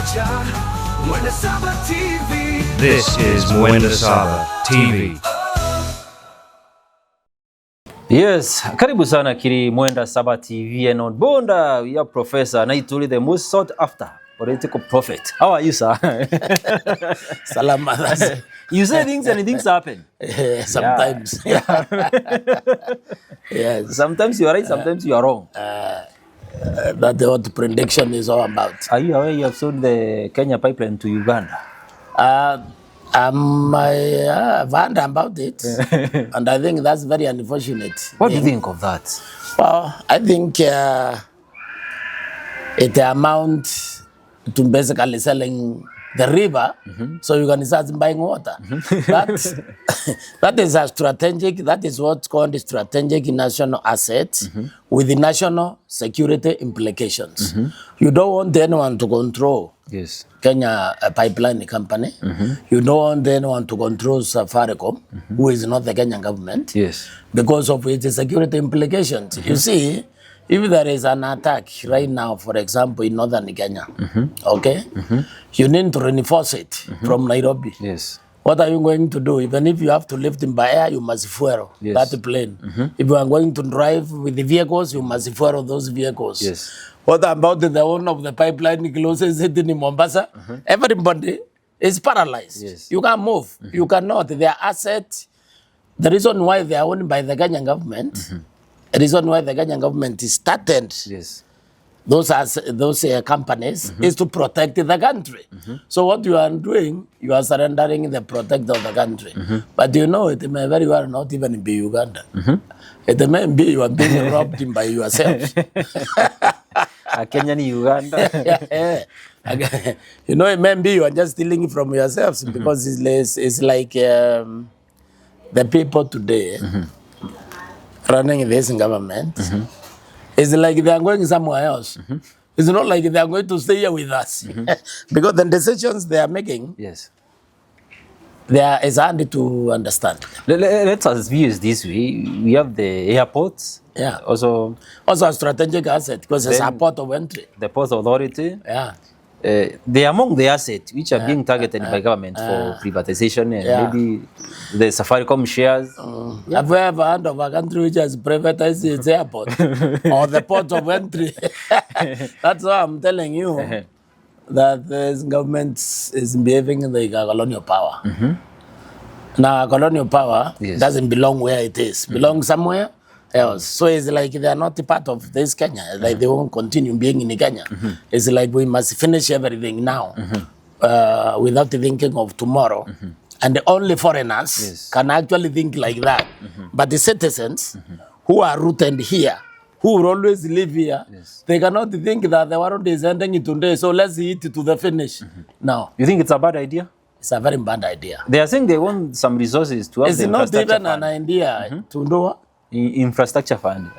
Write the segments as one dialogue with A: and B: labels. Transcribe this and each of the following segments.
A: This is Mwenda Saba TV.
B: Yes, karibu sana kiri Mwenda Saba TV and on Bonda we have Professor Naituli, the most sought after political prophet. How are you, sir?
C: Salama.
B: You say things and things happen.
C: Sometimes.
B: Yeah.
C: Yes.
B: Sometimes you are right, sometimes you are wrong.
C: That's what prediction is all about.
B: Are you aware you have sold the Kenya pipeline to Uganda?
C: I've heard about it, and I think that's very unfortunate.
B: What do you think of that?
C: Well, I think it amounts to basically selling the river, so you can start buying water. That is a strategic. That is what's called strategic national assets with the national security implications. You don't want anyone to control Kenya pipeline company. You don't want anyone to control Safaricom, who is not the Kenyan government, because of its security implications. You see, if there is an attack right now, for example, in northern Kenya, you need to reinforce it from Nairobi. What are you going to do? Even if you have to lift him by air, you must fuel that plane. If you are going to drive with the vehicles, you must fuel those vehicles. What about the owner of the pipeline closest in Mombasa? Everybody is paralyzed. You can't move. You cannot. Their assets, the reason why they are owned by the Kenyan government, the reason why the Kenyan government is started those companies is to protect the country. So what you are doing, you are surrendering the protect of the country. But you know, it may very well not even be Uganda. It may be you are being robbed by yourself.
B: A Kenyan Uganda.
C: You know, it may be you are just stealing from yourselves because it's like the people today running this government. It's like they are going somewhere else. It's not like they are going to stay here with us. Because the decisions they are making, it's hard to understand.
B: Let's view it this way. We have the airports. Also
C: a strategic asset because it's a port of entry.
B: The port authority. They are among the assets which are being targeted by government for privatization and maybe the Safaricom shares.
C: Have you ever heard of a country which has privatized its airport or the port of entry? That's why I'm telling you that this government is behaving like a colonial power. Now, colonial power doesn't belong where it is. Belongs somewhere else. So it's like they are not a part of this Kenya. Like they won't continue being in Kenya. It's like we must finish everything now without thinking of tomorrow. And only foreigners can actually think like that. But the citizens who are rooted here, who will always live here, they cannot think that the world is ending today, so let's eat it to the finish. No.
B: You think it's a bad idea?
C: It's a very bad idea.
B: They are saying they want some resources to have
C: it's
B: the infrastructure fund.
C: It's not even an idea to do what?
B: Infrastructure fund.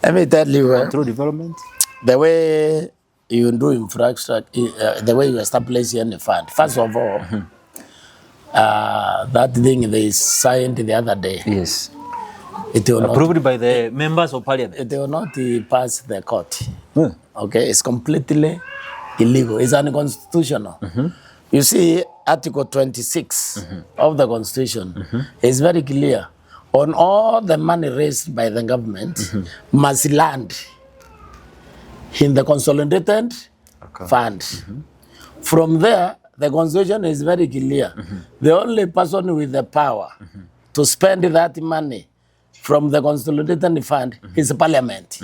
C: Let me tell you,
B: through development,
C: the way you do infrastructure, the way you establish any fund. First of all, that thing they signed the other day. It will
B: approved
C: not,
B: by the members of parliament.
C: It will not pass the court. Okay, it's completely illegal. It's unconstitutional. You see, Article 26 of the Constitution is very clear. On all the money raised by the government must land in the Consolidated Fund. From there, the Constitution is very clear. The only person with the power to spend that money from the Consolidated Fund is Parliament.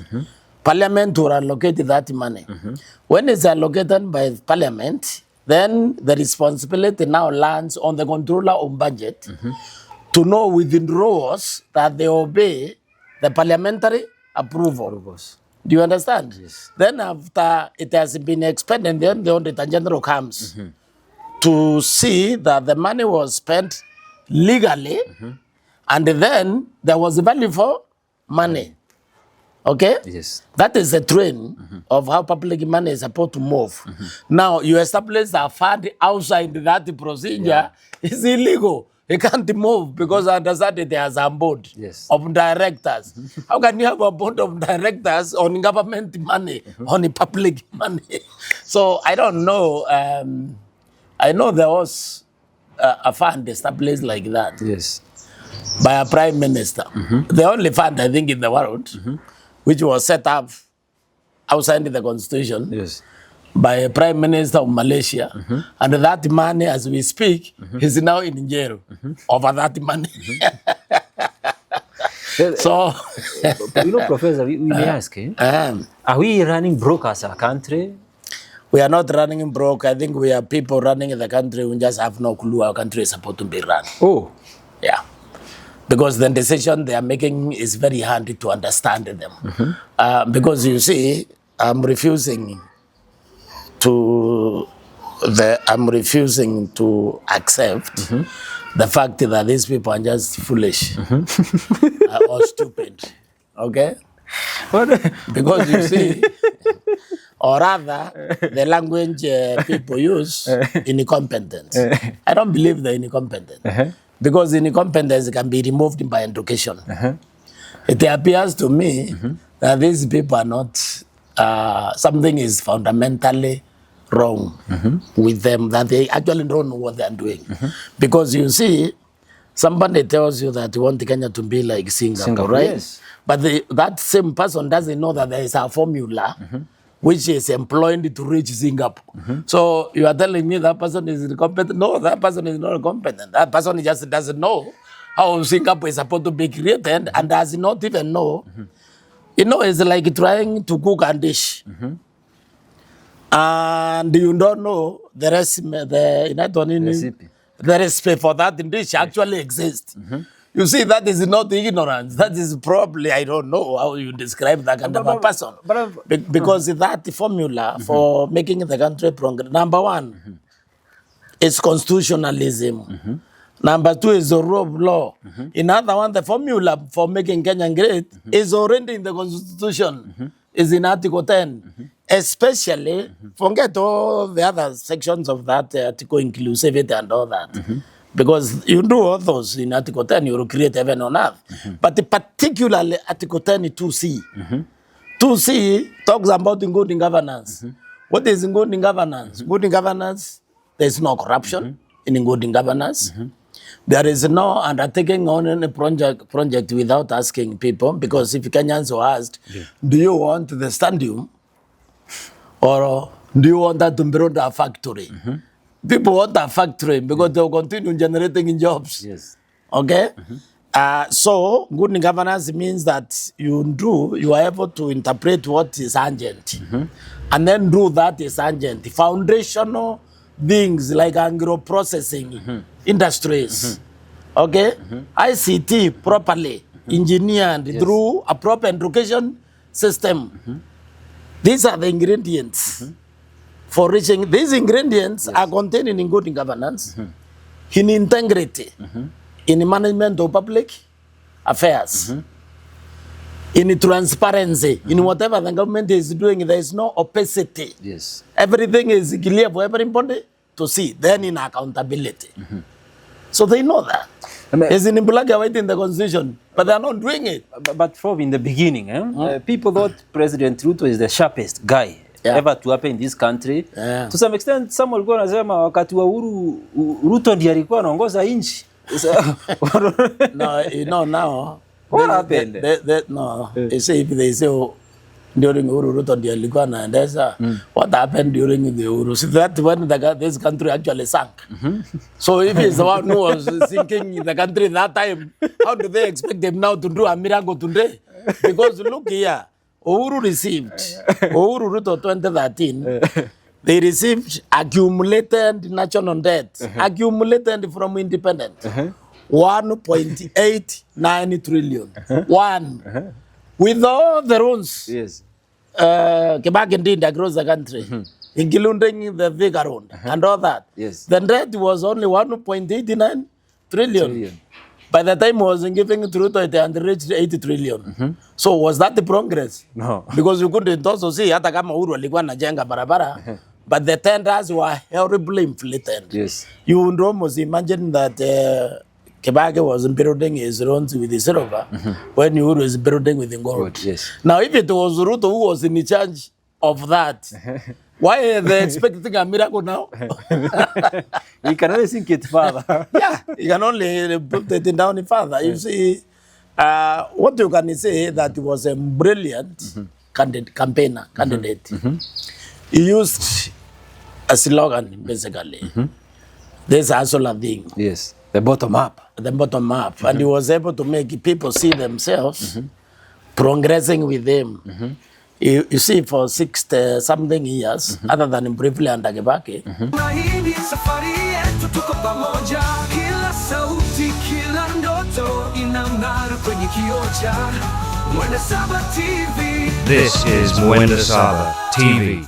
C: Parliament will allocate that money. When it's allocated by Parliament, then the responsibility now lands on the controller of budget to know within rules that they obey the parliamentary approval. Do you understand? Then after it has been expended, then the Auditor General comes to see that the money was spent legally and then there was value for money. Okay? That is the train of how public money is supposed to move. Now, you establish a fund outside that procedure, it's illegal. he can't move because I understand it has a board of directors. How can you have a board of directors on government money, on public money? So I don't know. I know there was a fund established like that by a prime minister. The only fund, I think, in the world, which was set up outside the constitution by a prime minister of Malaysia. And that money, as we speak, is now in jail over that money. So,
B: you know, Professor, we may ask, are we running broke as a country?
C: We are not running broke. I think we are people running in the country who just have no clue how country is supposed to be run.
B: Oh.
C: Yeah. Because the decision they are making is very hard to understand them. Because you see, I'm refusing to accept the fact that these people are just foolish or stupid. Okay? Because you see, or rather, the language people use, incompetence. I don't believe they're incompetent. Because incompetence can be removed by education. It appears to me that these people are not, something is fundamentally wrong with them, that they actually don't know what they're doing. Because you see, somebody tells you that you want Kenya to be like Singapore, right? Yes. But that same person doesn't know that there is a formula which is employed to reach Singapore. So you are telling me that person is incompetent? No, that person is not competent. That person just doesn't know how Singapore is supposed to be created and does not even know. You know, it's like trying to cook a dish. And you don't know the recipe for that dish actually exists. You see, that is not ignorance. That is probably, I don't know how you describe that kind of a person. Because that formula for making the country progress, number one, is constitutionalism. Number two is the rule of law. In other one, the formula for making Kenya great is already in the constitution, is in Article 10. Especially, forget all the other sections of that article, inclusivity and all that. Because you do all those in Article 10, you will create heaven on earth. But particularly Article 10 2C. 2C talks about good governance. What is good governance? Good governance, there is no corruption in good governance. There is no undertaking on any project without asking people. Because if Kenyans were asked, do you want the stadium? Or do you want that to build a factory? People want a factory because they will continue generating jobs. Okay? So, good governance means that you are able to interpret what is urgent. And then do that is urgent. Foundational things like agro-processing industries. Okay? ICT properly engineered through a proper education system. These are the ingredients for reaching. These ingredients are contained in good governance, in integrity, in management of public affairs, in transparency, in whatever the government is doing. There is no opacity. Everything is clear for everybody to see. Then in accountability. So they know that. It's in black and white in the constitution, but they are not doing it.
B: But from in the beginning, people thought President Ruto is the sharpest guy ever to happen in this country. To some extent, some walikuwa wanasema wakati wa Uhuru, Ruto ndiye alikuwa anaongoza nchi.
C: No, you know now.
B: What happened?
C: No, you see, if they say during Uhuru, Ruto ndiye alikuwa anaendesha. What happened during the Uhuru? So that when this country actually sank. So if he's the one who was sinking the country that time, how do they expect him now to do a miracle today? Because look here, Uhuru Ruto 2013, they received accumulated national debt, accumulated from independence, 1.89 trillion. One. With all the rules, Kibaki did across the country, including the Vega Road and all that. The debt was only 1.89 trillion. By the time he was giving it to Ruto, it had reached 80 trillion. So was that the progress?
B: No.
C: Because you couldn't also see, hata kama Uhuru alikuwa anajenga barabara, but the tenders were horribly inflated. You would almost imagine that Kibaki was building his roads with the silver when Uhuru was building with the gold.
B: Good, yes.
C: Now, if it was Ruto who was in charge of that, why are they expecting a miracle now?
B: You can only think it further.
C: Yeah, you can only put it down further. You see, what you can say that he was a brilliant candidate. He used a slogan, basically. This Asola thing.
B: Yes, the bottom up.
C: The bottom up. And he was able to make people see themselves progressing with him. You see, for 60-something years, other than briefly under Kibaki,
D: Na hii ni safari yetu, tuko pamoja, kila sauti, kila ndoto inang'ara kwenye kioo cha Mwenda Saba TV.
A: This is Mwenda Saba TV.